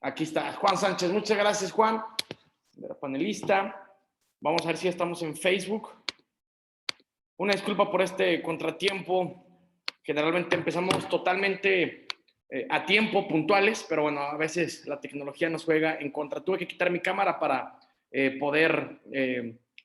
Aquí está Juan Sánchez. Muchas gracias, Juan. Panelista. Vamos a ver si estamos en Facebook. Una disculpa por este contratiempo. Generalmente empezamos totalmente a tiempo, puntuales, pero bueno, a veces la tecnología nos juega en contra. Tuve que quitar mi cámara para poder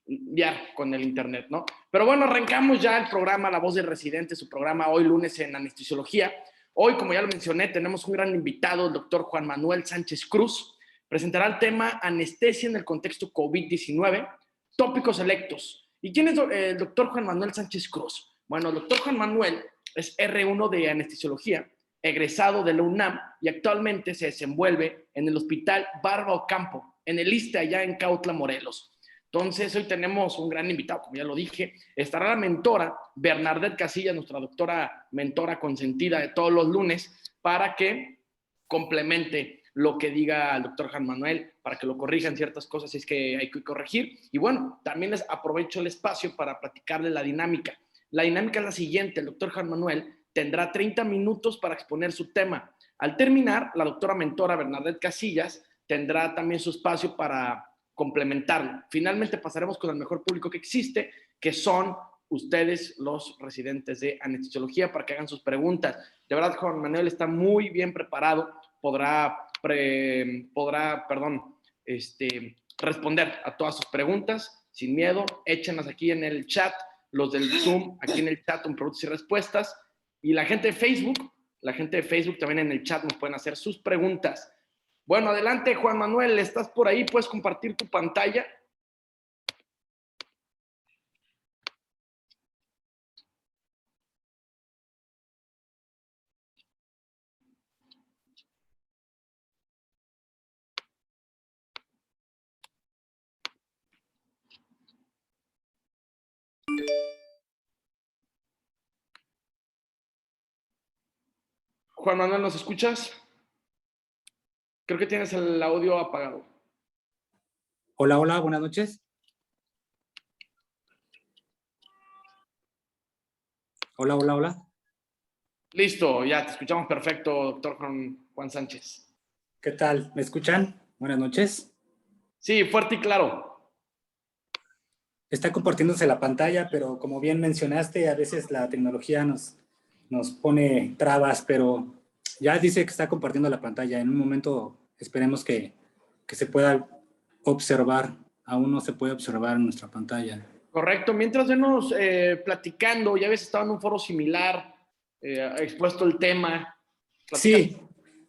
enviar con el internet, ¿no? Pero bueno, arrancamos ya el programa La Voz del Residente, su programa hoy lunes en anestesiología. Hoy, como ya lo mencioné, tenemos un gran invitado, el doctor Juan Manuel Sánchez Cruz. Presentará el tema anestesia en el contexto COVID-19, tópicos selectos. ¿Y quién es el doctor Juan Manuel Sánchez Cruz? Bueno, el doctor Juan Manuel es R1 de anestesiología, egresado de la UNAM y actualmente se desenvuelve en el Hospital Barba Ocampo, en el ISSSTE, allá en Cuautla, Morelos. Entonces, hoy tenemos un gran invitado, como ya lo dije. Estará la mentora Bernadette Casillas, nuestra doctora mentora consentida de todos los lunes, para que complemente lo que diga el doctor Juan Manuel, para que lo corrijan ciertas cosas si es que hay que corregir. Y bueno, también les aprovecho el espacio para platicarles la dinámica. La dinámica es la siguiente: el doctor Juan Manuel tendrá 30 minutos para exponer su tema. Al terminar, la doctora mentora Bernadette Casillas tendrá también su espacio para complementarlo. Finalmente pasaremos con el mejor público que existe, que son ustedes, los residentes de anestesiología, para que hagan sus preguntas. De verdad, Juan Manuel está muy bien preparado, podrá responder a todas sus preguntas sin miedo. Échenlas aquí en el chat, los del Zoom, aquí en el chat en preguntas y respuestas. Y la gente de Facebook también en el chat nos pueden hacer sus preguntas. Bueno, adelante, Juan Manuel, ¿estás por ahí? ¿Puedes compartir tu pantalla? Juan Manuel, ¿nos escuchas? Creo que tienes el audio apagado. Hola, hola, buenas noches. Hola, hola, hola. Listo, ya te escuchamos perfecto, doctor Juan Sánchez. ¿Qué tal? ¿Me escuchan? Buenas noches. Sí, fuerte y claro. Está compartiéndose la pantalla, pero como bien mencionaste, a veces la tecnología nos pone trabas, pero ya dice que está compartiendo la pantalla. En un momento esperemos que se pueda observar. Aún no se puede observar en nuestra pantalla. Correcto. Mientras venos platicando, ya habías estado en un foro similar, expuesto el tema. Sí,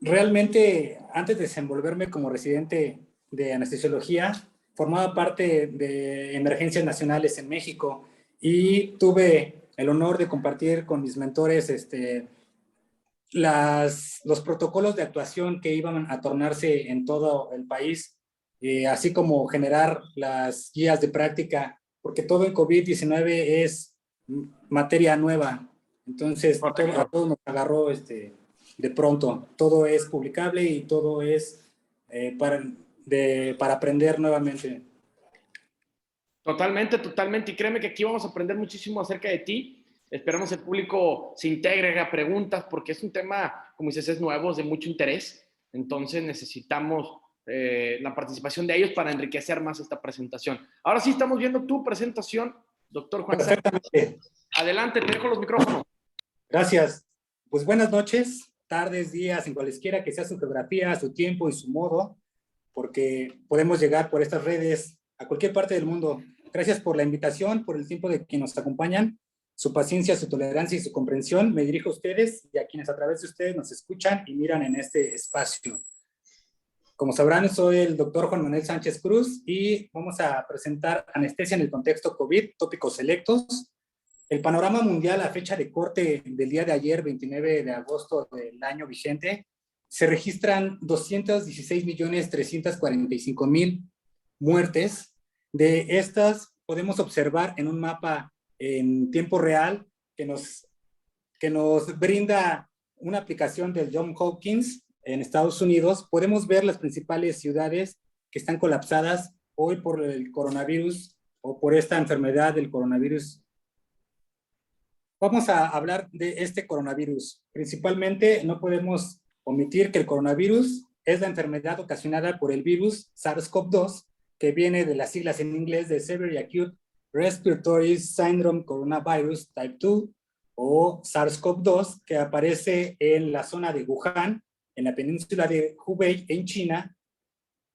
realmente antes de desenvolverme como residente de anestesiología, formaba parte de emergencias nacionales en México y tuve el honor de compartir con mis mentores los protocolos de actuación que iban a tornarse en todo el país, así como generar las guías de práctica, porque todo en COVID-19 es materia nueva. Entonces, a todos nos agarró de pronto. Todo es publicable y todo es para aprender nuevamente. Totalmente, totalmente. Y créeme que aquí vamos a aprender muchísimo acerca de ti. Esperamos el público se integre, haga preguntas, porque es un tema, como dices, es nuevo, es de mucho interés. Entonces necesitamos la participación de ellos para enriquecer más esta presentación. Ahora sí estamos viendo tu presentación, doctor Juan Sánchez. Perfectamente. Adelante, te dejo los micrófonos. Gracias. Pues buenas noches, tardes, días, en cualesquiera que sea su geografía, su tiempo y su modo, porque podemos llegar por estas redes a cualquier parte del mundo. Gracias por la invitación, por el tiempo de quienes nos acompañan, su paciencia, su tolerancia y su comprensión. Me dirijo a ustedes y a quienes a través de ustedes nos escuchan y miran en este espacio. Como sabrán, soy el doctor Juan Manuel Sánchez Cruz y vamos a presentar anestesia en el contexto COVID, tópicos selectos. El panorama mundial a fecha de corte del día de ayer, 29 de agosto del año vigente, se registran 216.345.000 muertes. De estas podemos observar en un mapa en tiempo real que nos brinda una aplicación del Johns Hopkins en Estados Unidos. Podemos ver las principales ciudades que están colapsadas hoy por el coronavirus o por esta enfermedad del coronavirus. Vamos a hablar de este coronavirus. Principalmente no podemos omitir que el coronavirus es la enfermedad ocasionada por el virus SARS-CoV-2, que viene de las siglas en inglés de Severe Acute Respiratory Syndrome Coronavirus Type 2 o SARS-CoV-2, que aparece en la zona de Wuhan, en la península de Hubei, en China,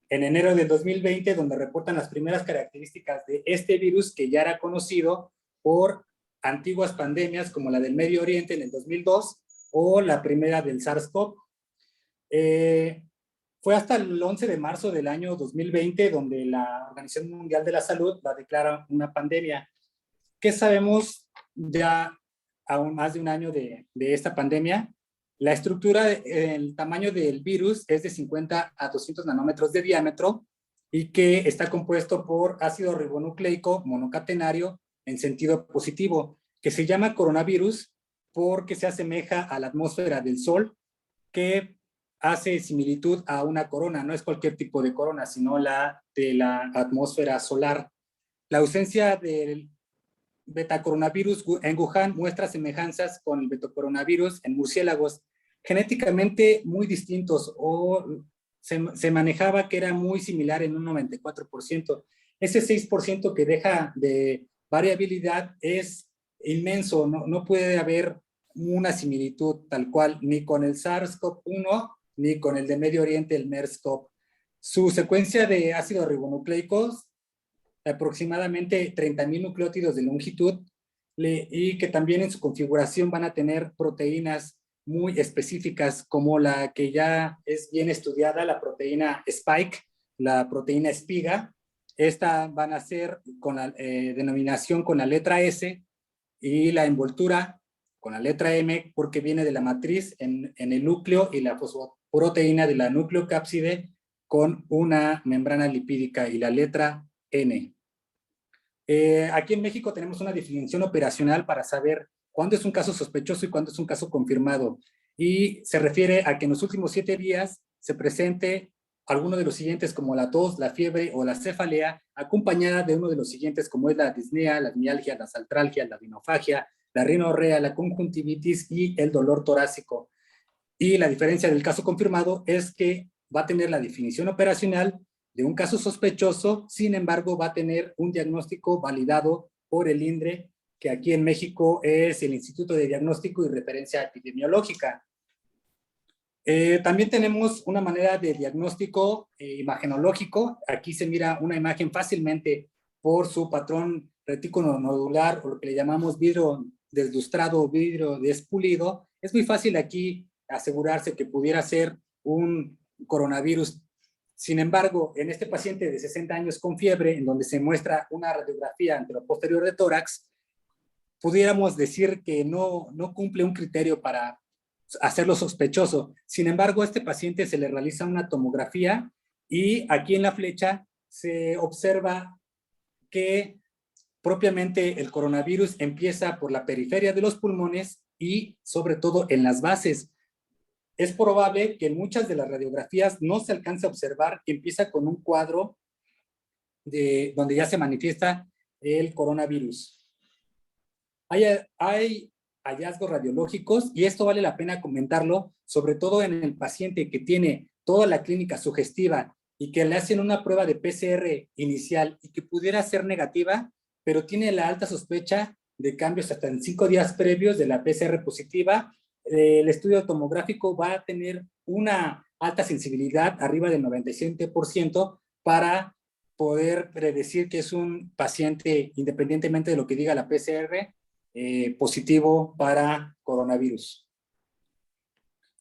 en enero del 2020, donde reportan las primeras características de este virus que ya era conocido por antiguas pandemias como la del Medio Oriente en el 2002 o la primera del SARS-CoV. Fue hasta el 11 de marzo del año 2020 donde la Organización Mundial de la Salud la declara una pandemia. ¿Qué sabemos ya aún más de un año de esta pandemia? La estructura, el tamaño del virus es de 50 a 200 nanómetros de diámetro y que está compuesto por ácido ribonucleico monocatenario en sentido positivo, que se llama coronavirus porque se asemeja a la atmósfera del Sol, que hace similitud a una corona. No es cualquier tipo de corona, sino la de la atmósfera solar. La ausencia del betacoronavirus en Wuhan muestra semejanzas con el betacoronavirus en murciélagos, genéticamente muy distintos, o se manejaba que era muy similar en un 94%. Ese 6% que deja de variabilidad es inmenso, no puede haber una similitud tal cual, ni con el SARS-CoV-1, ni con el de Medio Oriente, el MERS-CoV. Su secuencia de ácidos ribonucleicos, aproximadamente 30,000 nucleótidos de longitud, y que también en su configuración van a tener proteínas muy específicas, como la que ya es bien estudiada, la proteína Spike, la proteína espiga. Esta van a ser con la denominación con la letra S y la envoltura con la letra M, porque viene de la matriz en el núcleo y la fosfoproteína de la nucleocápside con una membrana lipídica y la letra N. Aquí en México tenemos una definición operacional para saber cuándo es un caso sospechoso y cuándo es un caso confirmado. Y se refiere a que en los últimos 7 días se presente alguno de los siguientes, como la tos, la fiebre o la cefalea, acompañada de uno de los siguientes, como es la disnea, la mialgia, la saltralgia, la rinofagia, la rinorrea, la conjuntivitis y el dolor torácico. Y la diferencia del caso confirmado es que va a tener la definición operacional de un caso sospechoso, sin embargo va a tener un diagnóstico validado por el INDRE, que aquí en México es el Instituto de Diagnóstico y Referencia Epidemiológica. También tenemos una manera de diagnóstico imagenológico. Aquí se mira una imagen fácilmente por su patrón retículo nodular, o lo que le llamamos vidrio deslustrado o vidrio despulido. Es muy fácil aquí asegurarse que pudiera ser un coronavirus. Sin embargo, en este paciente de 60 años con fiebre, en donde se muestra una radiografía anteroposterior de tórax, pudiéramos decir que no cumple un criterio para hacerlo sospechoso. Sin embargo, a este paciente se le realiza una tomografía y aquí en la flecha se observa que propiamente el coronavirus empieza por la periferia de los pulmones y sobre todo en las bases. Es probable que en muchas de las radiografías no se alcance a observar que empieza con un cuadro donde ya se manifiesta el coronavirus. Hay hallazgos radiológicos, y esto vale la pena comentarlo, sobre todo en el paciente que tiene toda la clínica sugestiva y que le hacen una prueba de PCR inicial y que pudiera ser negativa, pero tiene la alta sospecha de cambios hasta en 5 días previos de la PCR positiva. El estudio tomográfico va a tener una alta sensibilidad, arriba del 97%, para poder predecir que es un paciente, independientemente de lo que diga la PCR, positivo para coronavirus.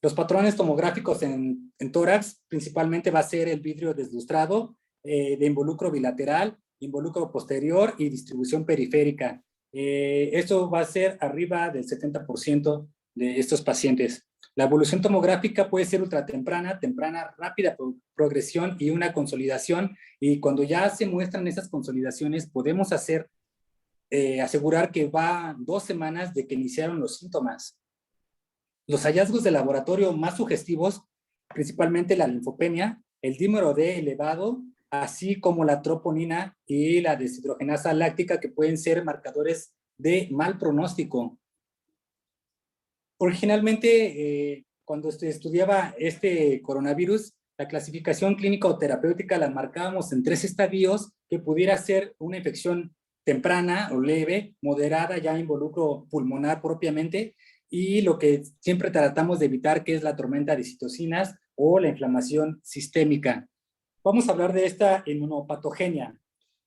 Los patrones tomográficos en tórax principalmente va a ser el vidrio deslustrado, de involucro bilateral, involucro posterior y distribución periférica. Esto va a ser arriba del 70% de estos pacientes. La evolución tomográfica puede ser ultratemprana, temprana, rápida progresión y una consolidación, y cuando ya se muestran esas consolidaciones podemos asegurar que va 2 semanas de que iniciaron los síntomas. Los hallazgos de laboratorio más sugestivos, principalmente la linfopenia, el dímero D elevado, así como la troponina y la deshidrogenasa láctica, que pueden ser marcadores de mal pronóstico. Originalmente, cuando se estudiaba este coronavirus, la clasificación clínica o terapéutica la marcábamos en 3 estadios, que pudiera ser una infección temprana o leve, moderada, ya involucro pulmonar propiamente, y lo que siempre tratamos de evitar, que es la tormenta de citocinas o la inflamación sistémica. Vamos a hablar de esta inmunopatogenia.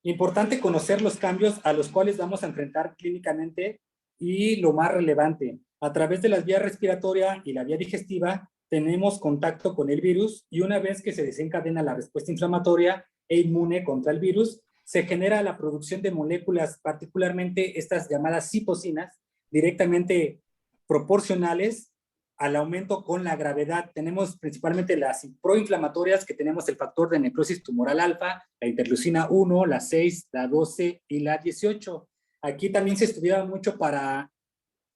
Importante conocer los cambios a los cuales vamos a enfrentar clínicamente y lo más relevante. A través de las vías respiratoria y la vía digestiva tenemos contacto con el virus y una vez que se desencadena la respuesta inflamatoria e inmune contra el virus, se genera la producción de moléculas, particularmente estas llamadas citocinas, directamente proporcionales al aumento con la gravedad. Tenemos principalmente las proinflamatorias, que tenemos el factor de necrosis tumoral alfa, la interleucina 1, la 6, la 12 y la 18. Aquí también se estudiaba mucho para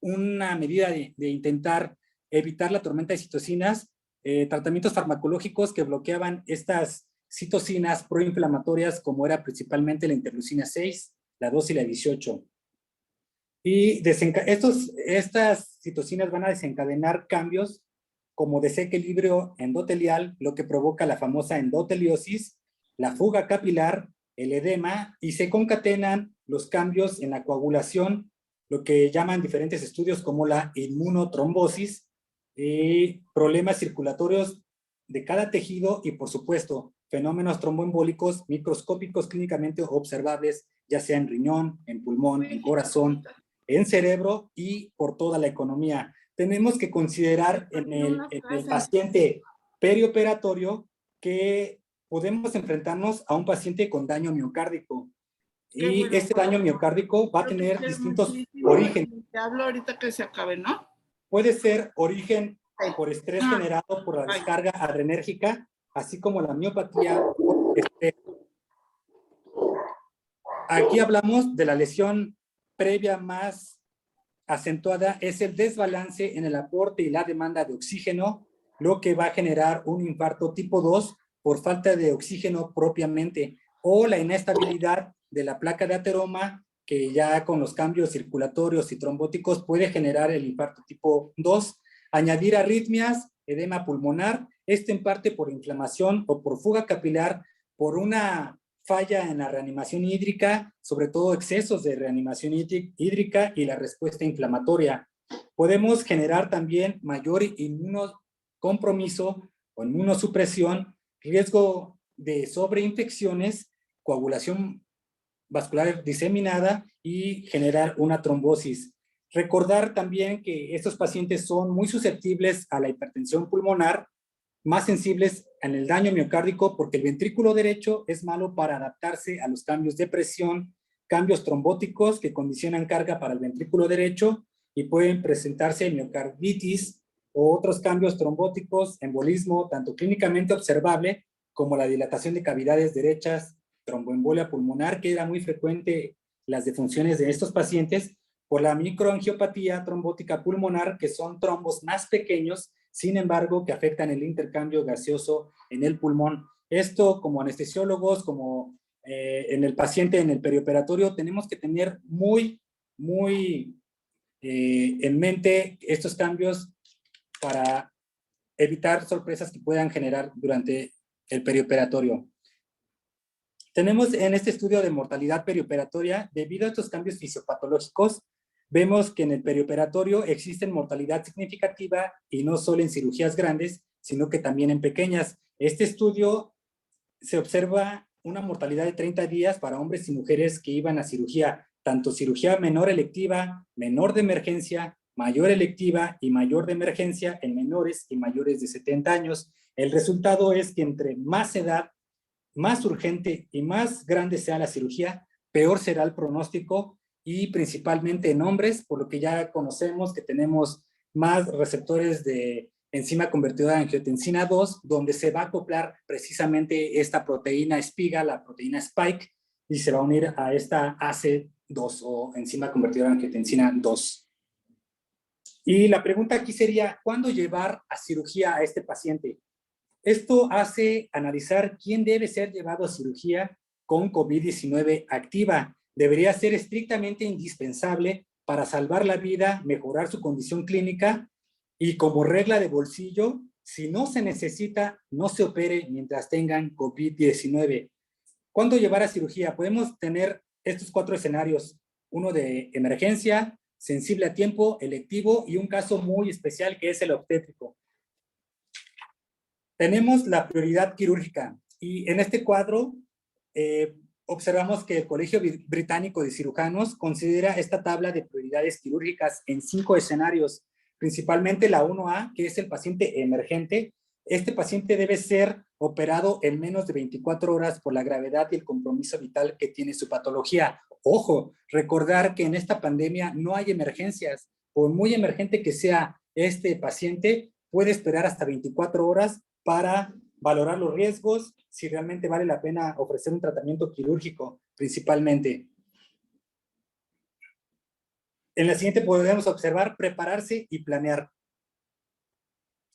una medida de intentar evitar la tormenta de citocinas, tratamientos farmacológicos que bloqueaban estas citocinas proinflamatorias, como era principalmente la interleucina 6, la 2 y la 18. Y estas citocinas van a desencadenar cambios como desequilibrio endotelial, lo que provoca la famosa endoteliosis, la fuga capilar, el edema, y se concatenan los cambios en la coagulación, lo que llaman diferentes estudios como la inmunotrombosis, problemas circulatorios de cada tejido y, por supuesto, fenómenos tromboembólicos microscópicos clínicamente observables, ya sea en riñón, en pulmón, en corazón, en cerebro y por toda la economía. Tenemos que considerar en el paciente perioperatorio que podemos enfrentarnos a un paciente con daño miocárdico. Y este daño miocárdico va a tener distintos orígenes. Te hablo ahorita que se acabe, ¿no? Puede ser origen por estrés generado por la descarga adrenérgica, así como la miopatía por estrés. Aquí hablamos de la lesión previa más acentuada, es el desbalance en el aporte y la demanda de oxígeno, lo que va a generar un infarto tipo 2 por falta de oxígeno propiamente, o la inestabilidad de la placa de ateroma, que ya con los cambios circulatorios y trombóticos puede generar el infarto tipo 2, añadir arritmias, edema pulmonar, en parte por inflamación o por fuga capilar, por una falla en la reanimación hídrica, sobre todo excesos de reanimación hídrica y la respuesta inflamatoria. Podemos generar también mayor inmunocompromiso o inmunosupresión, riesgo de sobreinfecciones, coagulación vascular diseminada y generar una trombosis. Recordar también que estos pacientes son muy susceptibles a la hipertensión pulmonar, más sensibles en el daño miocárdico, porque el ventrículo derecho es malo para adaptarse a los cambios de presión, cambios trombóticos que condicionan carga para el ventrículo derecho y pueden presentarse miocarditis o otros cambios trombóticos, embolismo, tanto clínicamente observable como la dilatación de cavidades derechas, tromboembolia pulmonar, que era muy frecuente las defunciones de estos pacientes, por la microangiopatía trombótica pulmonar, que son trombos más pequeños, sin embargo, que afectan el intercambio gaseoso en el pulmón. Esto, como anestesiólogos, como en el paciente en el perioperatorio, tenemos que tener muy en mente estos cambios para evitar sorpresas que puedan generar durante el perioperatorio. Tenemos en este estudio de mortalidad perioperatoria, debido a estos cambios fisiopatológicos, vemos que en el perioperatorio existe mortalidad significativa y no solo en cirugías grandes, sino que también en pequeñas. Este estudio se observa una mortalidad de 30 días para hombres y mujeres que iban a cirugía, tanto cirugía menor electiva, menor de emergencia, mayor electiva y mayor de emergencia en menores y mayores de 70 años. El resultado es que entre más edad, más urgente y más grande sea la cirugía, peor será el pronóstico, y principalmente en hombres, por lo que ya conocemos que tenemos más receptores de enzima convertidora de angiotensina 2, donde se va a acoplar precisamente esta proteína espiga, la proteína spike, y se va a unir a esta AC2 o enzima convertidora de angiotensina 2. Y la pregunta aquí sería, ¿cuándo llevar a cirugía a este paciente? Esto hace analizar quién debe ser llevado a cirugía con COVID-19 activa. Debería ser estrictamente indispensable para salvar la vida, mejorar su condición clínica, y como regla de bolsillo Si no se necesita, no se opere mientras tengan COVID-19. ¿Cuándo llevar a cirugía? Podemos tener estos 4 escenarios. Uno de emergencia, sensible a tiempo, electivo y un caso muy especial que es el obstétrico. Tenemos la prioridad quirúrgica y en este cuadro observamos que el Colegio Británico de Cirujanos considera esta tabla de prioridades quirúrgicas en 5 escenarios, principalmente la 1A, que es el paciente emergente. Este paciente debe ser operado en menos de 24 horas por la gravedad y el compromiso vital que tiene su patología. Ojo, recordar que en esta pandemia no hay emergencias. Por muy emergente que sea este paciente, puede esperar hasta 24 horas para valorar los riesgos, si realmente vale la pena ofrecer un tratamiento quirúrgico, principalmente. En la siguiente podemos observar prepararse y planear.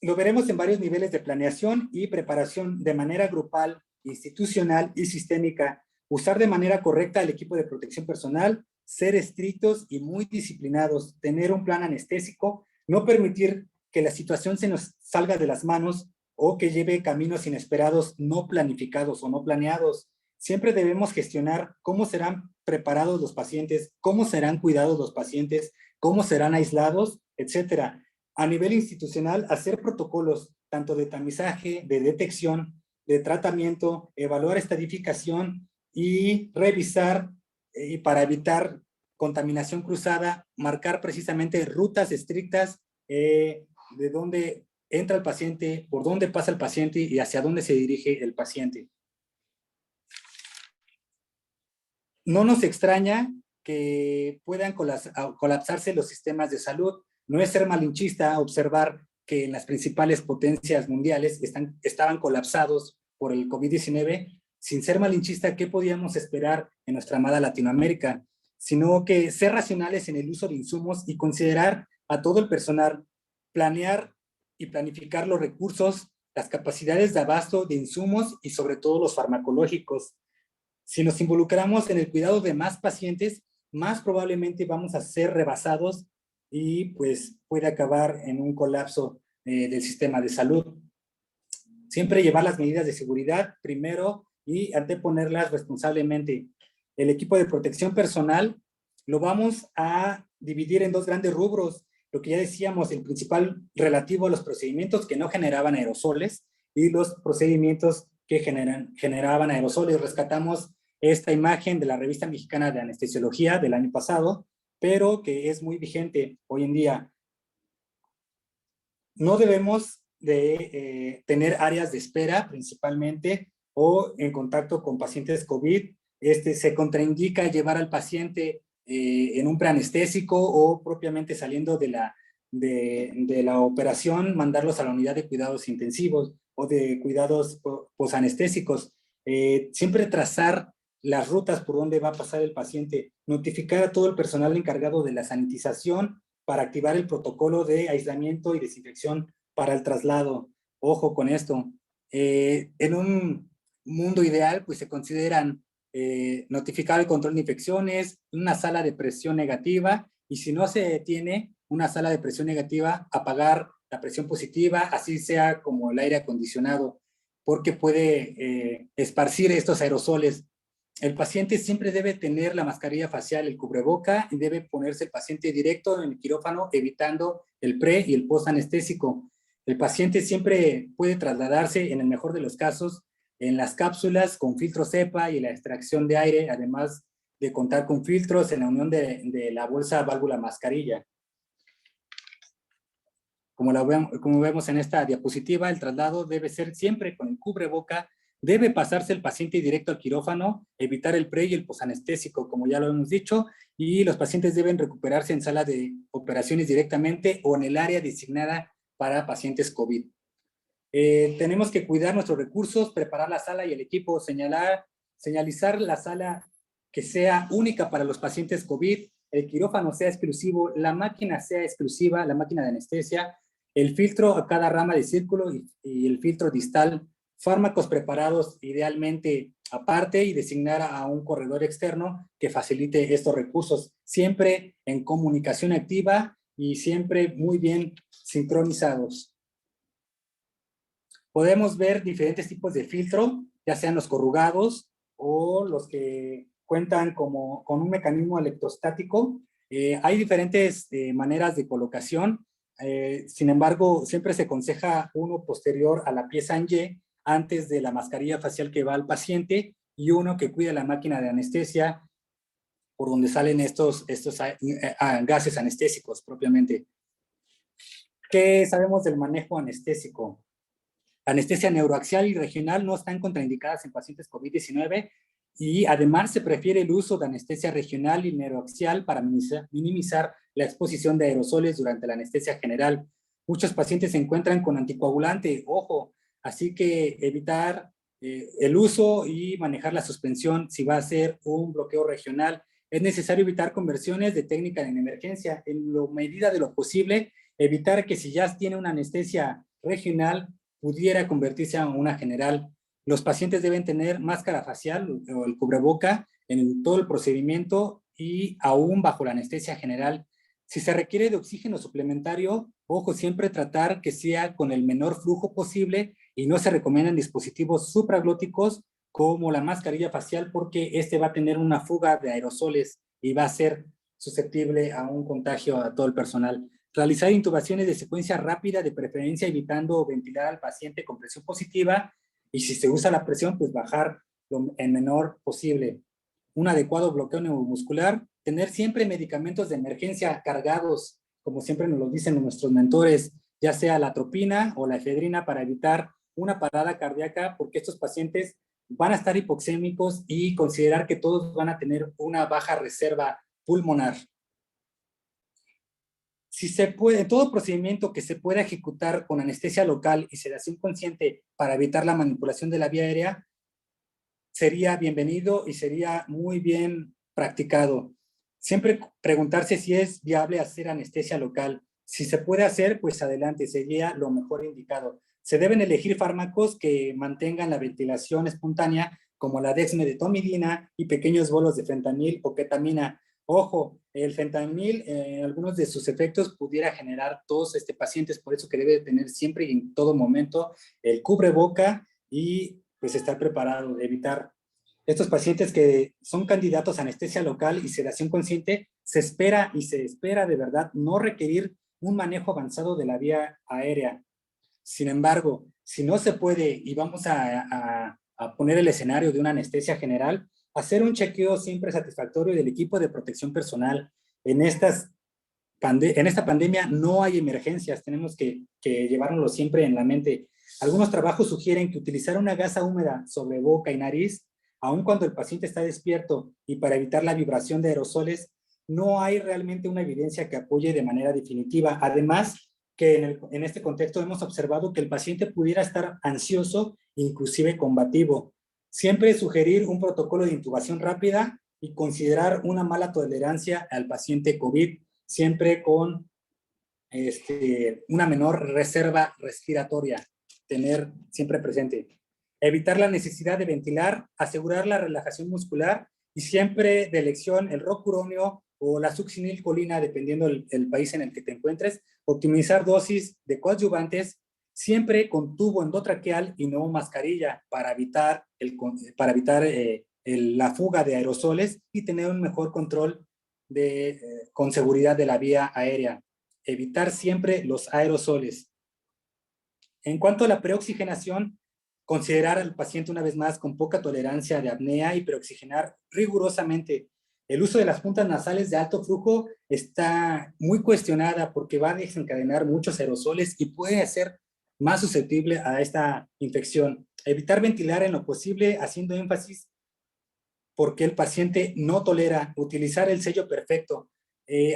Lo veremos en varios niveles de planeación y preparación de manera grupal, institucional y sistémica. Usar de manera correcta el equipo de protección personal, ser estrictos y muy disciplinados, tener un plan anestésico, no permitir que la situación se nos salga de las manos o que lleve caminos inesperados, no planificados o no planeados. Siempre debemos gestionar cómo serán preparados los pacientes, cómo serán cuidados los pacientes, cómo serán aislados, etcétera. A nivel institucional, hacer protocolos tanto de tamizaje, de detección, de tratamiento, evaluar estadificación y revisar y para evitar contaminación cruzada, marcar precisamente rutas estrictas de dónde entra el paciente, por dónde pasa el paciente y hacia dónde se dirige el paciente. No nos extraña que puedan colapsarse los sistemas de salud. No es ser malinchista observar que en las principales potencias mundiales estaban colapsados por el COVID-19. Sin ser malinchista, ¿qué podíamos esperar en nuestra amada Latinoamérica? Sino que ser racionales en el uso de insumos y considerar a todo el personal, planear y planificar los recursos, las capacidades de abasto de insumos y sobre todo los farmacológicos. Si nos involucramos en el cuidado de más pacientes, más probablemente vamos a ser rebasados y pues puede acabar en un colapso del sistema de salud. Siempre llevar las medidas de seguridad primero y anteponerlas responsablemente. El equipo de protección personal lo vamos a dividir en 2 grandes rubros. Lo que ya decíamos, el principal relativo a los procedimientos que no generaban aerosoles y los procedimientos que generaban aerosoles. Rescatamos esta imagen de la Revista Mexicana de Anestesiología del año pasado, pero que es muy vigente hoy en día. No debemos de tener áreas de espera principalmente o en contacto con pacientes COVID. Se contraindica llevar al paciente en un preanestésico o propiamente saliendo de la operación, mandarlos a la unidad de cuidados intensivos o de cuidados posanestésicos. Siempre trazar las rutas por donde va a pasar el paciente, notificar a todo el personal encargado de la sanitización para activar el protocolo de aislamiento y desinfección para el traslado. Ojo con esto. En un mundo ideal, pues se consideran notificar el control de infecciones, una sala de presión negativa, y si no se tiene una sala de presión negativa, apagar la presión positiva, así sea como el aire acondicionado, porque puede esparcir estos aerosoles. El paciente siempre debe tener la mascarilla facial, el cubreboca, y debe ponerse el paciente directo en el quirófano, evitando el pre y el post anestésico. El paciente siempre puede trasladarse, en el mejor de los casos, en las cápsulas con filtro cepa y la extracción de aire, además de contar con filtros en la unión de la bolsa válvula mascarilla. Como vemos en esta diapositiva, el traslado debe ser siempre con el cubreboca, debe pasarse el paciente directo al quirófano, evitar el pre y el posanestésico, como ya lo hemos dicho, y los pacientes deben recuperarse en sala de operaciones directamente o en el área designada para pacientes COVID. Tenemos que cuidar nuestros recursos, preparar la sala y el equipo, señalizar la sala que sea única para los pacientes COVID, el quirófano sea exclusivo, la máquina sea exclusiva, la máquina de anestesia, el filtro a cada rama de círculo y el filtro distal, fármacos preparados idealmente aparte y designar a un corredor externo que facilite estos recursos, siempre en comunicación activa y siempre muy bien sincronizados. Podemos ver diferentes tipos de filtro, ya sean los corrugados o los que cuentan con un mecanismo electrostático. Hay diferentes maneras de colocación. Sin embargo, siempre se aconseja uno posterior a la pieza en Y, antes de la mascarilla facial que va al paciente, y uno que cuida la máquina de anestesia, por donde salen estos gases anestésicos propiamente. ¿Qué sabemos del manejo anestésico? La anestesia neuroaxial y regional no están contraindicadas en pacientes COVID-19 y además se prefiere el uso de anestesia regional y neuroaxial para minimizar la exposición de aerosoles durante la anestesia general. Muchos pacientes se encuentran con anticoagulante, ojo, así que evitar el uso y manejar la suspensión si va a ser un bloqueo regional. Es necesario evitar conversiones de técnica en emergencia. En la medida de lo posible, evitar que si ya tiene una anestesia regional, pudiera convertirse en una general. Los pacientes deben tener máscara facial o el cubreboca en todo el procedimiento y aún bajo la anestesia general. Si se requiere de oxígeno suplementario, ojo, siempre tratar que sea con el menor flujo posible y no se recomiendan dispositivos supraglóticos como la mascarilla facial porque este va a tener una fuga de aerosoles y va a ser susceptible a un contagio a todo el personal. Realizar intubaciones de secuencia rápida, de preferencia evitando ventilar al paciente con presión positiva, y si se usa la presión, pues bajar el menor posible. Un adecuado bloqueo neuromuscular, tener siempre medicamentos de emergencia cargados, como siempre nos lo dicen nuestros mentores, ya sea la atropina o la efedrina para evitar una parada cardíaca, porque estos pacientes van a estar hipoxémicos y considerar que todos van a tener una baja reserva pulmonar. Si se puede, en todo procedimiento que se pueda ejecutar con anestesia local y sedación consciente para evitar la manipulación de la vía aérea, sería bienvenido y sería muy bien practicado. Siempre preguntarse si es viable hacer anestesia local. Si se puede hacer, pues adelante, sería lo mejor indicado. Se deben elegir fármacos que mantengan la ventilación espontánea, como la dexmedetomidina y pequeños bolos de fentanil o ketamina. Ojo, el fentanil, algunos de sus efectos pudiera generar tos pacientes, por eso que debe tener siempre y en todo momento el cubreboca y pues estar preparado, evitar. Estos pacientes que son candidatos a anestesia local y sedación consciente, se espera de verdad no requerir un manejo avanzado de la vía aérea. Sin embargo, si no se puede y vamos a poner el escenario de una anestesia general, hacer un chequeo siempre satisfactorio del equipo de protección personal. En esta pandemia no hay emergencias, tenemos que llevárnoslo siempre en la mente. Algunos trabajos sugieren que utilizar una gasa húmeda sobre boca y nariz, aun cuando el paciente está despierto y para evitar la vibración de aerosoles, no hay realmente una evidencia que apoye de manera definitiva. Además, que en este contexto hemos observado que el paciente pudiera estar ansioso, inclusive combativo. Siempre sugerir un protocolo de intubación rápida y considerar una mala tolerancia al paciente COVID, siempre con una menor reserva respiratoria, tener siempre presente. Evitar la necesidad de ventilar, asegurar la relajación muscular y siempre de elección el rocuronio o la succinilcolina, dependiendo el país en el que te encuentres. Optimizar dosis de coadyuvantes, siempre con tubo endotraqueal y no mascarilla para evitar la fuga de aerosoles y tener un mejor control con seguridad de la vía aérea. Evitar siempre los aerosoles. En cuanto a la preoxigenación, considerar al paciente una vez más con poca tolerancia de apnea y preoxigenar rigurosamente. El uso de las puntas nasales de alto flujo está muy cuestionada porque va a desencadenar muchos aerosoles y puede ser más susceptible a esta infección. Evitar ventilar en lo posible, haciendo énfasis porque el paciente no tolera. Utilizar el sello perfecto.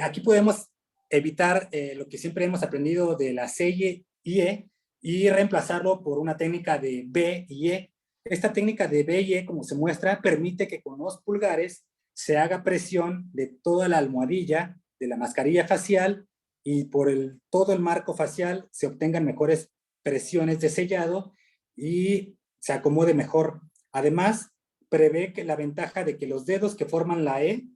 Aquí podemos evitar lo que siempre hemos aprendido de la selle IE y reemplazarlo por una técnica de B y E. Esta técnica de B y E, como se muestra, permite que con los pulgares se haga presión de toda la almohadilla de la mascarilla facial y por todo el marco facial se obtengan mejores presiones de sellado y se acomode mejor. Además, prevé que la ventaja de que los dedos que forman la E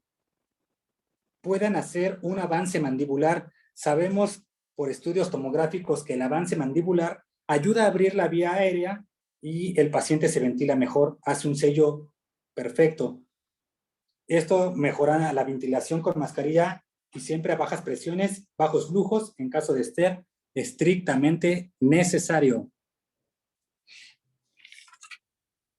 puedan hacer un avance mandibular. Sabemos por estudios tomográficos que el avance mandibular ayuda a abrir la vía aérea y el paciente se ventila mejor, hace un sello perfecto. Esto mejora la ventilación con mascarilla y siempre a bajas presiones, bajos flujos, en caso de ser estrictamente necesario.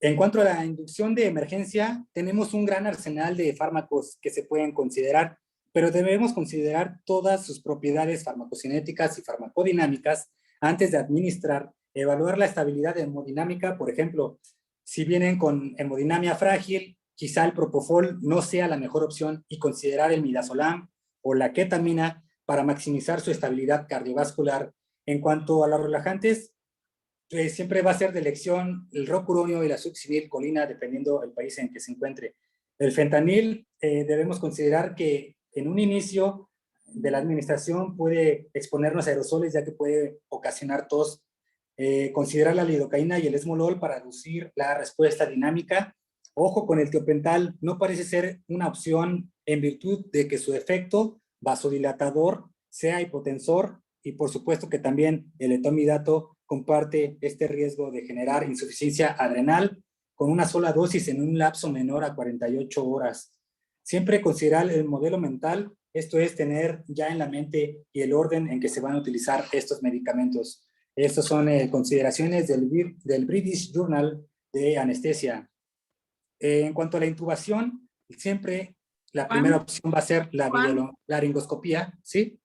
En cuanto a la inducción de emergencia, tenemos un gran arsenal de fármacos que se pueden considerar, pero debemos considerar todas sus propiedades farmacocinéticas y farmacodinámicas antes de administrar, evaluar la estabilidad hemodinámica. Por ejemplo, si vienen con hemodinamia frágil, quizá el propofol no sea la mejor opción y considerar el midazolam o la ketamina para maximizar su estabilidad cardiovascular. En cuanto a los relajantes, siempre va a ser de elección el rocuronio y la succinilcolina, dependiendo del país en que se encuentre. El fentanil, debemos considerar que en un inicio de la administración puede exponernos a aerosoles, ya que puede ocasionar tos. Considerar la lidocaína y el esmolol para reducir la respuesta dinámica. Ojo con el tiopental, no parece ser una opción en virtud de que su efecto vasodilatador sea hipotensor, y por supuesto que también el etomidato comparte este riesgo de generar insuficiencia adrenal con una sola dosis en un lapso menor a 48 horas. Siempre considerar el modelo mental, esto es tener ya en la mente y el orden en que se van a utilizar estos medicamentos. Estas son consideraciones del British Journal de Anestesia. En cuanto a la intubación, siempre la primera opción va a ser la videolaringoscopía, ¿sí?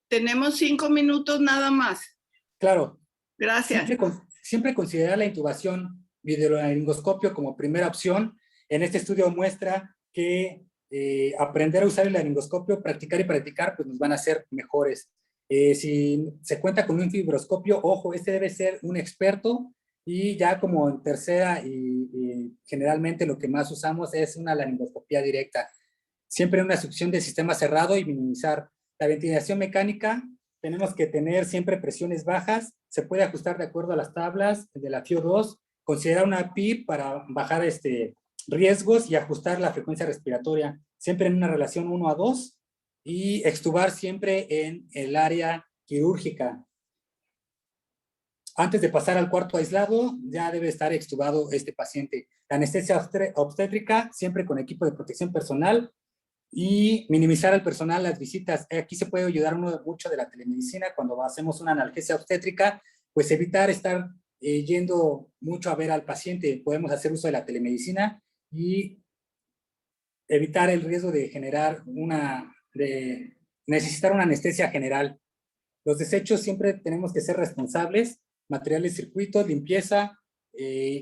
Tenemos 5 minutos nada más. Claro. Gracias. Siempre considerar la intubación videolaringoscopio como primera opción. En este estudio muestra que aprender a usar el laringoscopio, practicar y practicar, pues nos van a hacer mejores. Si se cuenta con un fibroscopio, ojo, este debe ser un experto, y ya como en tercera y generalmente lo que más usamos es una laringoscopía directa. Siempre una succión de sistema cerrado y minimizar. La ventilación mecánica, tenemos que tener siempre presiones bajas, se puede ajustar de acuerdo a las tablas de la FIO2, considerar una PIP para bajar riesgos y ajustar la frecuencia respiratoria, siempre en una relación 1:2, y extubar siempre en el área quirúrgica. Antes de pasar al cuarto aislado, ya debe estar extubado este paciente. La anestesia obstétrica, siempre con equipo de protección personal, y minimizar al personal las visitas. Aquí se puede ayudar mucho de la telemedicina cuando hacemos una analgesia obstétrica, pues evitar estar yendo mucho a ver al paciente. Podemos hacer uso de la telemedicina y evitar el riesgo de necesitar una anestesia general. Los desechos siempre tenemos que ser responsables, materiales, circuitos, limpieza,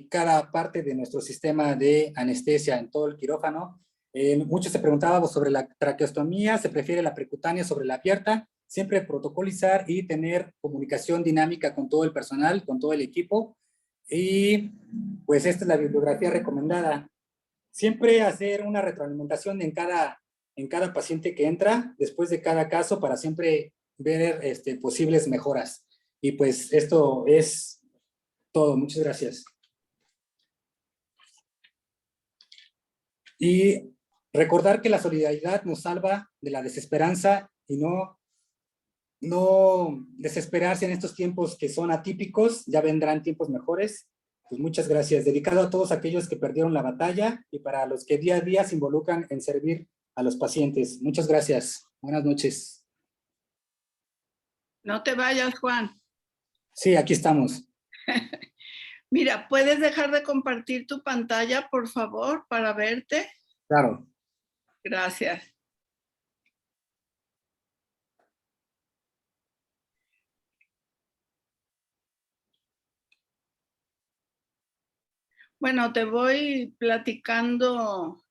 cada parte de nuestro sistema de anestesia en todo el quirófano. Muchos se preguntaban sobre la traqueostomía, se prefiere la percutánea sobre la abierta, siempre protocolizar y tener comunicación dinámica con todo el personal, con todo el equipo, y pues esta es la bibliografía recomendada. Siempre hacer una retroalimentación en cada paciente que entra, después de cada caso, para siempre ver posibles mejoras. Y pues esto es todo. Muchas gracias. Y recordar que la solidaridad nos salva de la desesperanza, y no desesperarse en estos tiempos que son atípicos. Ya vendrán tiempos mejores. Pues muchas gracias. Dedicado a todos aquellos que perdieron la batalla y para los que día a día se involucran en servir a los pacientes. Muchas gracias. Buenas noches. No te vayas, Juan. Sí, aquí estamos. Mira, ¿puedes dejar de compartir tu pantalla, por favor, para verte? Claro. Gracias. Bueno, te voy platicando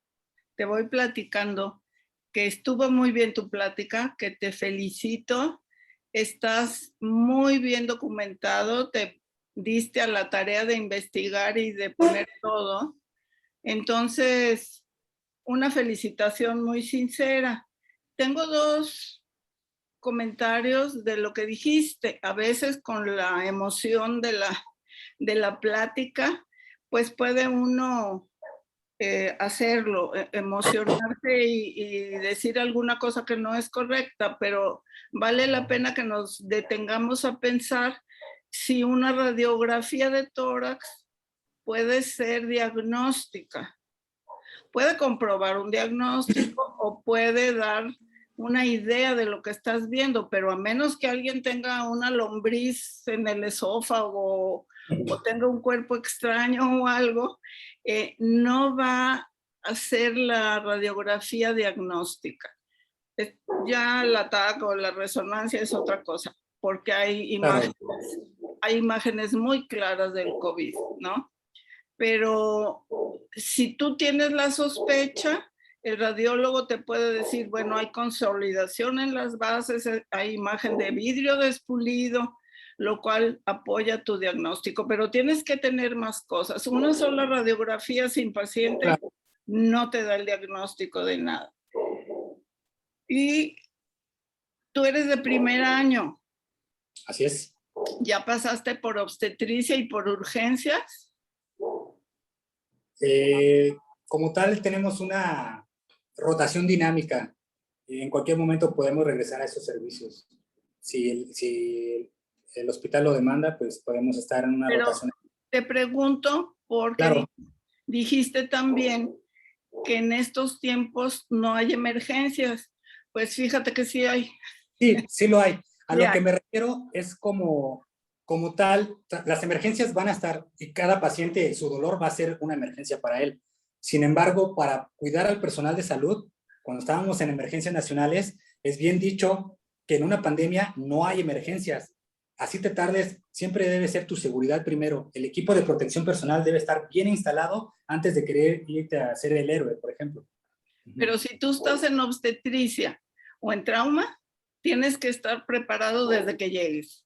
que estuvo muy bien tu plática, que te felicito. Estás muy bien documentado, te diste a la tarea de investigar y de poner todo. Entonces, una felicitación muy sincera. Tengo 2 comentarios de lo que dijiste. A veces con la emoción de la plática, pues puede uno hacerlo, emocionarse y decir alguna cosa que no es correcta, pero vale la pena que nos detengamos a pensar si una radiografía de tórax puede ser diagnóstica. Puede comprobar un diagnóstico o puede dar una idea de lo que estás viendo, pero a menos que alguien tenga una lombriz en el esófago o tenga un cuerpo extraño o algo, no va a hacer la radiografía diagnóstica. Ya el TAC o la resonancia es otra cosa, porque hay imágenes muy claras del COVID, ¿no? Pero si tú tienes la sospecha, el radiólogo te puede decir, bueno, hay consolidación en las bases, hay imagen de vidrio despulido, lo cual apoya tu diagnóstico, pero tienes que tener más cosas. Una sola radiografía sin paciente no te da el diagnóstico de nada. Y tú eres de primer año. Así es. ¿Ya pasaste por obstetricia y por urgencias? Como tal, tenemos una rotación dinámica. En cualquier momento podemos regresar a esos servicios. Si el hospital lo demanda, pues podemos estar en una rotación. Te pregunto porque dijiste también que en estos tiempos no hay emergencias. Pues fíjate que sí hay. Sí, sí lo hay. A lo que me refiero es como tal, las emergencias van a estar y cada paciente, su dolor va a ser una emergencia para él. Sin embargo, para cuidar al personal de salud, cuando estábamos en emergencias nacionales, es bien dicho que en una pandemia no hay emergencias. Así te tardes, siempre debe ser tu seguridad primero. El equipo de protección personal debe estar bien instalado antes de querer irte a ser el héroe, por ejemplo. Pero si tú estás en obstetricia o en trauma, tienes que estar preparado desde que llegues.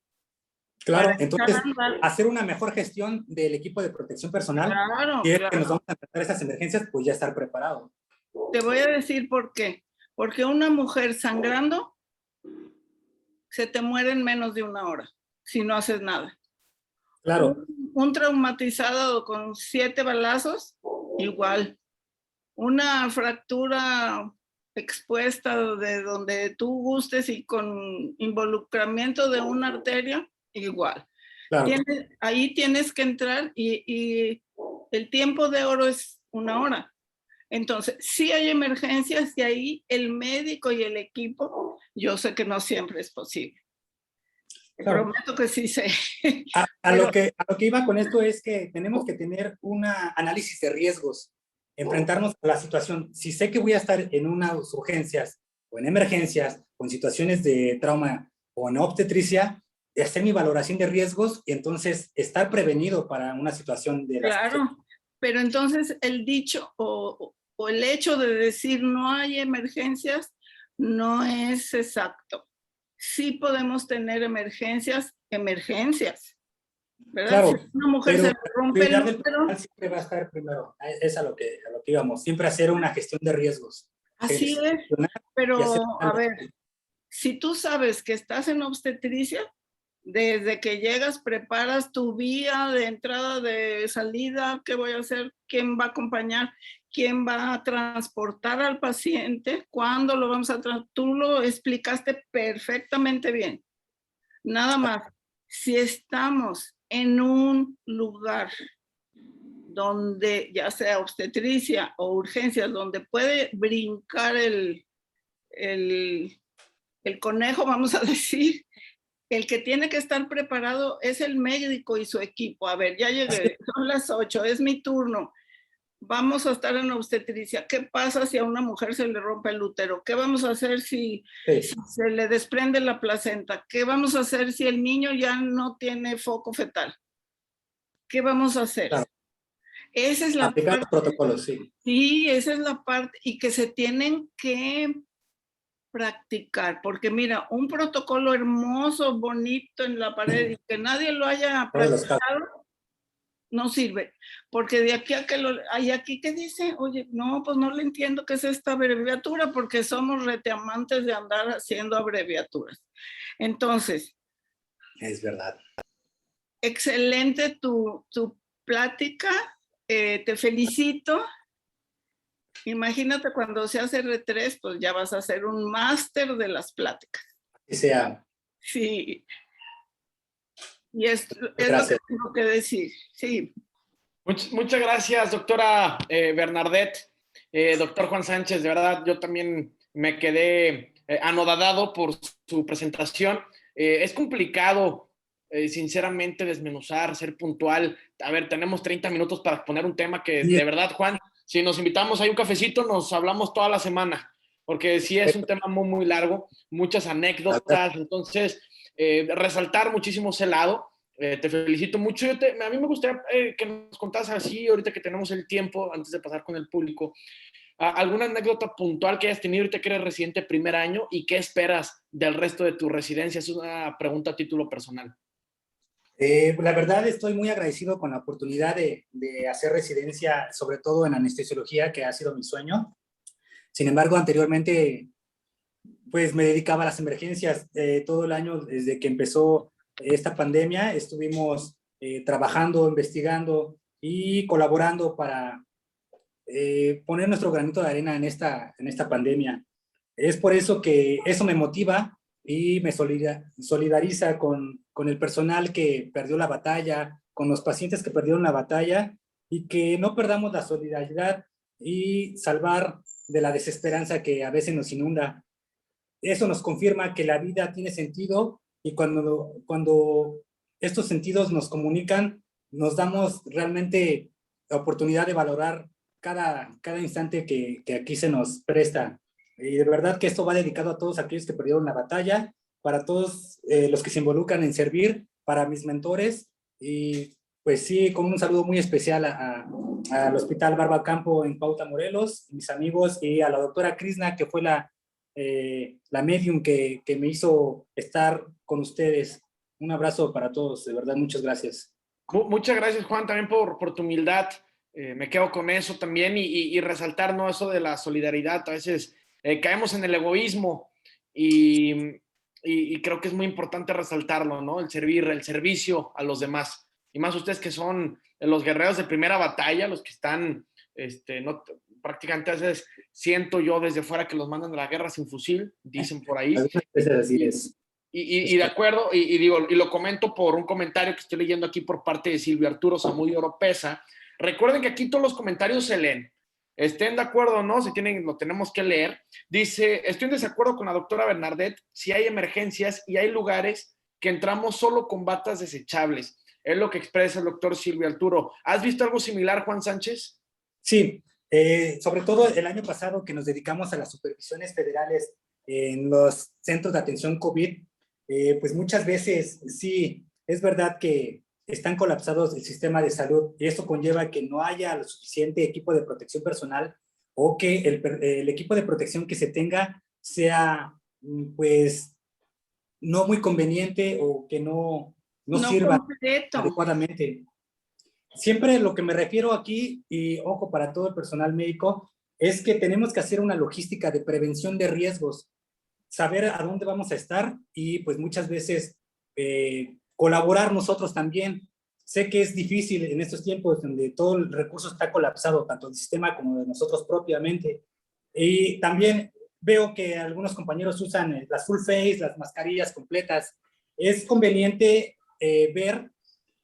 Claro, entonces hacer una mejor gestión del equipo de protección personal, y es que nos vamos a enfrentar a esas emergencias, pues ya estar preparado. Te voy a decir por qué. Porque una mujer sangrando se te muere en menos de 1 hora si no haces nada. Claro. Un traumatizado con 7 balazos, igual. Una fractura expuesta de donde tú gustes y con involucramiento de una arteria, igual. Claro. Ahí tienes que entrar y el tiempo de oro es 1 hora. Entonces, sí hay emergencias y ahí el médico y el equipo, yo sé que no siempre es posible. Claro. Prometo que sí sé. A lo que iba con esto es que tenemos que tener un análisis de riesgos, enfrentarnos a la situación. Si sé que voy a estar en unas urgencias o en emergencias o en situaciones de trauma o en obstetricia, hacer mi valoración de riesgos y entonces estar prevenido para una situación de las... Claro, pero entonces el dicho o el hecho de decir no hay emergencias no es exacto. Sí podemos tener emergencias, ¿verdad? Claro, si una mujer se rompe el útero, siempre va a estar primero, es a lo que íbamos, siempre hacer una gestión de riesgos. Así es, pero a ver, si tú sabes que estás en obstetricia, desde que llegas preparas tu vía de entrada, de salida, qué voy a hacer, quién va a acompañar, quién va a transportar al paciente, cuándo lo vamos a transportar. Tú lo explicaste perfectamente bien. Nada más, si estamos en un lugar donde ya sea obstetricia o urgencias, donde puede brincar el conejo, vamos a decir, el que tiene que estar preparado es el médico y su equipo. A ver, ya llegué, son las 8, es mi turno. Vamos a estar en obstetricia. ¿Qué pasa si a una mujer se le rompe el útero? ¿Qué vamos a hacer si se le desprende la placenta? ¿Qué vamos a hacer si el niño ya no tiene foco fetal? ¿Qué vamos a hacer? Claro. Esa es la aplicar los protocolos, sí. Sí, esa es la parte, y que se tienen que practicar, porque mira, un protocolo hermoso, bonito en la pared y que nadie lo haya practicado, no sirve, porque de aquí a que hay aquí que dice, oye, no, pues no le entiendo qué es esta abreviatura, porque somos reteamantes de andar haciendo abreviaturas. Entonces. Es verdad. Excelente tu plática, te felicito. Imagínate cuando seas R3, pues ya vas a hacer un máster de las pláticas. Que sea. Sí. Y es lo que Gracias. tengo que decir, sí. Muchas gracias, doctora Bernadette. Doctor Juan Sánchez, de verdad, yo también me quedé anodadado por su presentación. Es complicado, sinceramente, desmenuzar, ser puntual. A ver, tenemos 30 minutos para exponer un tema que, Sí, de verdad, Juan, si nos invitamos a un cafecito, nos hablamos toda la semana, porque sí es un tema muy, muy largo, muchas anécdotas, entonces, resaltar muchísimo ese lado. Te felicito mucho. A mí me gustaría que nos contaras así, ahorita que tenemos el tiempo, antes de pasar con el público, alguna anécdota puntual que hayas tenido ahorita que eres residente primer año y qué esperas del resto de tu residencia. Es una pregunta a título personal. La verdad estoy muy agradecido con la oportunidad de hacer residencia, sobre todo en anestesiología, que ha sido mi sueño. Sin embargo, anteriormente, pues me dedicaba a las emergencias todo el año desde que empezó esta pandemia. Estuvimos trabajando, investigando y colaborando para poner nuestro granito de arena en esta pandemia. Es por eso que eso me motiva y me solidariza con el personal que perdió la batalla, con los pacientes que perdieron la batalla, y que no perdamos la solidaridad y salvar de la desesperanza que a veces nos inunda. Eso nos confirma que la vida tiene sentido, y cuando estos sentidos nos comunican, nos damos realmente la oportunidad de valorar cada instante que aquí se nos presta. Y de verdad que esto va dedicado a todos aquellos que perdieron la batalla, para todos los que se involucran en servir, para mis mentores, y pues sí, con un saludo muy especial al Hospital Barba Campo en Pauta, Morelos, mis amigos, y a la doctora Krishna, que fue la medium que me hizo estar con ustedes. Un abrazo para todos, de verdad, muchas gracias. Muchas gracias, Juan, también por tu humildad. Me quedo con eso también y resaltar, ¿no? Eso de la solidaridad. A veces caemos en el egoísmo y creo que es muy importante resaltarlo, ¿no? El servicio a los demás. Y más ustedes que son los guerreros de primera batalla, los que están, no, prácticamente a veces siento yo desde fuera que los mandan a la guerra sin fusil, dicen por ahí. Algunas veces así es. Y de acuerdo, y digo, y lo comento por un comentario que estoy leyendo aquí por parte de Silvio Arturo Zamudio Oropesa. Recuerden que aquí todos los comentarios se leen. Estén de acuerdo o no, lo tenemos que leer. Dice, estoy en desacuerdo con la doctora Bernadette si hay emergencias y hay lugares que entramos solo con batas desechables. Es lo que expresa el doctor Silvio Arturo. ¿Has visto algo similar, Juan Sánchez? Sí, sobre todo el año pasado que nos dedicamos a las supervisiones federales en los centros de atención COVID, pues muchas veces sí, es verdad que están colapsados el sistema de salud, y esto conlleva que no haya lo suficiente equipo de protección personal, o que el equipo de protección que se tenga sea pues no muy conveniente, o que no sirva completo. adecuadamente. Siempre lo que me refiero aquí, y ojo para todo el personal médico, es que tenemos que hacer una logística de prevención de riesgos, saber a dónde vamos a estar, y pues muchas veces colaborar nosotros también. Sé que es difícil en estos tiempos donde todo el recurso está colapsado, tanto del sistema como de nosotros propiamente. Y también veo que algunos compañeros usan las full face, las mascarillas completas. Es conveniente ver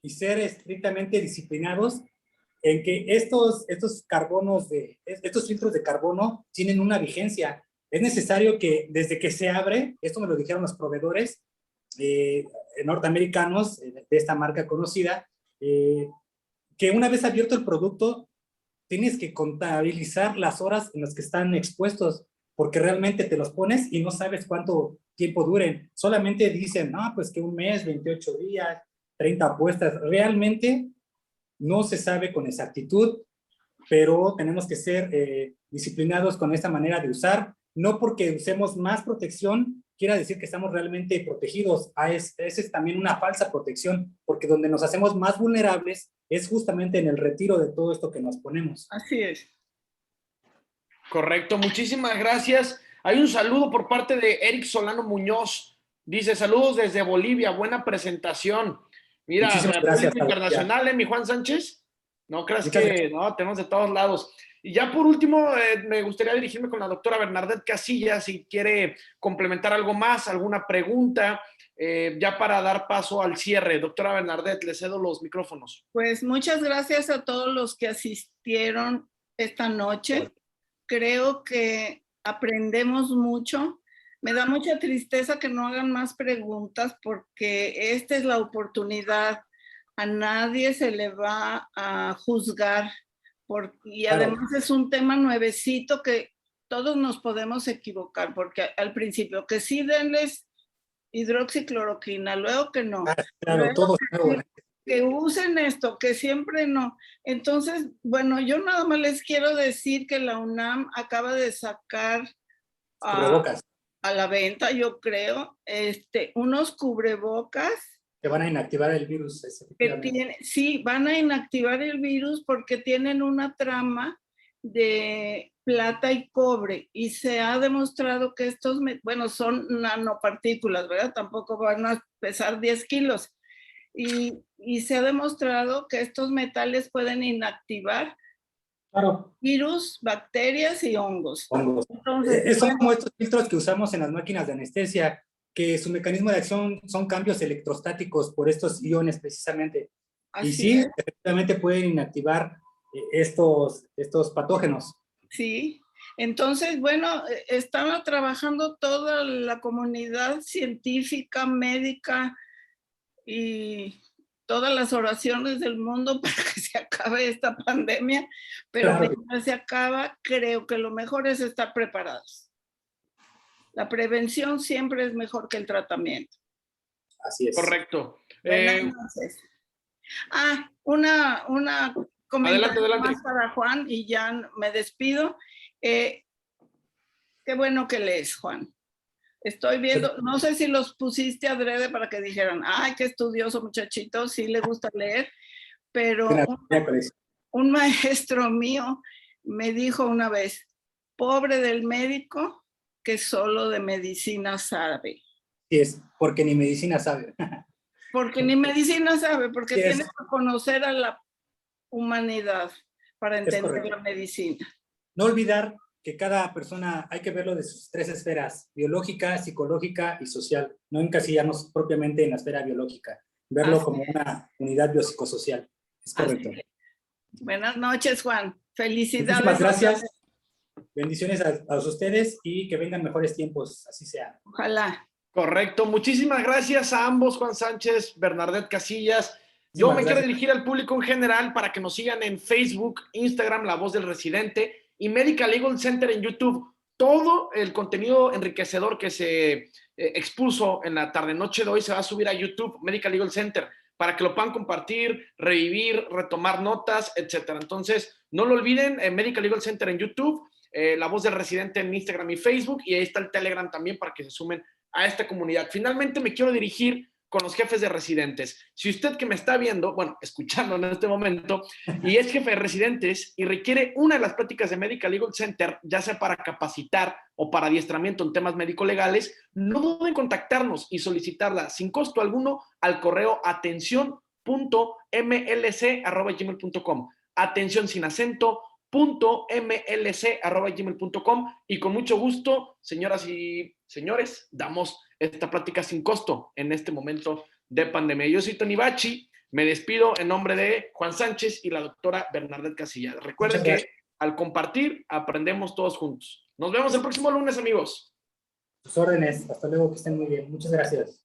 y ser estrictamente disciplinados en que estos filtros de carbono tienen una vigencia. Es necesario que desde que se abre, esto me lo dijeron los proveedores norteamericanos de esta marca conocida, que una vez abierto el producto, tienes que contabilizar las horas en las que están expuestos, porque realmente te los pones y no sabes cuánto tiempo duren. Solamente dicen, no, pues que un mes, 28 días, 30 apuestas. Realmente no se sabe con exactitud, pero tenemos que ser disciplinados con esta manera de usar. No porque usemos más protección quiera decir que estamos realmente protegidos. Esa es también una falsa protección, porque donde nos hacemos más vulnerables es justamente en el retiro de todo esto que nos ponemos. Así es. Correcto, muchísimas gracias. Hay un saludo por parte de Eric Solano Muñoz. Dice, saludos desde Bolivia, buena presentación. Mira, muchísimas gracias, internacional, mi Juan Sánchez. No creas muchas que gracias. no, tenemos de todos lados. Y ya por último, me gustaría dirigirme con la doctora Bernadette Casilla, si quiere complementar algo más, alguna pregunta, ya para dar paso al cierre. Doctora Bernadette, le cedo los micrófonos. Pues muchas gracias a todos los que asistieron esta noche. Creo que aprendemos mucho. Me da mucha tristeza que no hagan más preguntas porque esta es la oportunidad. A nadie se le va a juzgar y además es un tema nuevecito que todos nos podemos equivocar porque al principio que sí denles hidroxicloroquina, luego que no. Claro, luego todos. que usen esto, que siempre no. Entonces, bueno, yo nada más les quiero decir que la UNAM acaba de sacar a la venta, yo creo, unos cubrebocas. Que van a inactivar el virus. Sí, van a inactivar el virus porque tienen una trama de plata y cobre y se ha demostrado que estos, bueno, son nanopartículas, ¿verdad? Tampoco van a pesar 10 kilos. Y se ha demostrado que estos metales pueden inactivar virus, bacterias y hongos. Entonces, son como estos filtros que usamos en las máquinas de anestesia, que su mecanismo de acción son cambios electrostáticos por estos iones precisamente. Y sí, efectivamente pueden inactivar estos patógenos. Sí, entonces, bueno, estaba trabajando toda la comunidad científica, médica y todas las oraciones del mundo para que se acabe esta pandemia, pero mientras se acaba, creo que lo mejor es estar preparados. La prevención siempre es mejor que el tratamiento. Así es. Correcto. Una comentario adelante. más para Juan y ya me despido. Qué bueno que lees, Juan. Estoy viendo, no sé si los pusiste adrede para que dijeran, ay, qué estudioso muchachito, sí le gusta leer, pero un maestro mío me dijo una vez, pobre del médico que solo de medicina sabe. Sí, es porque ni medicina sabe. Porque ni medicina sabe, porque sí, tiene que conocer a la humanidad para entender la medicina. No olvidar que cada persona hay que verlo de sus tres esferas, biológica, psicológica y social. No encasillarnos propiamente en la esfera biológica, verlo como una unidad biopsicosocial. Es correcto. Buenas noches, Juan. Felicidades. Muchísimas gracias. Bendiciones a ustedes y que vengan mejores tiempos, así sea. Ojalá. Correcto. Muchísimas gracias a ambos, Juan Sánchez, Bernadette Casillas. Yo me quiero dirigir al público en general para que nos sigan en Facebook, Instagram, La Voz del Residente y Medical Legal Center en YouTube. Todo el contenido enriquecedor que se expuso en la tarde-noche de hoy se va a subir a YouTube, Medical Legal Center, para que lo puedan compartir, revivir, retomar notas, etcétera. Entonces, no lo olviden, Medical Legal Center en YouTube, La Voz del Residente en Instagram y Facebook, y ahí está el Telegram también para que se sumen a esta comunidad. Finalmente me quiero dirigir con los jefes de residentes. Si usted que me está viendo, bueno, escuchando en este momento, y es jefe de residentes y requiere una de las prácticas de Medical Legal Center, ya sea para capacitar o para adiestramiento en temas médico-legales, no duden en contactarnos y solicitarla sin costo alguno al correo atención.mlc@gmail.com. Atención sin acento, .mlc@gmail.com, y con mucho gusto, señoras y señores, damos esta plática sin costo en este momento de pandemia. Yo soy Tony Bachi, me despido en nombre de Juan Sánchez y la doctora Bernadette Casillas. Recuerden que al compartir aprendemos todos juntos. Nos vemos el próximo lunes, amigos. Sus órdenes, hasta luego, que estén muy bien. Muchas gracias.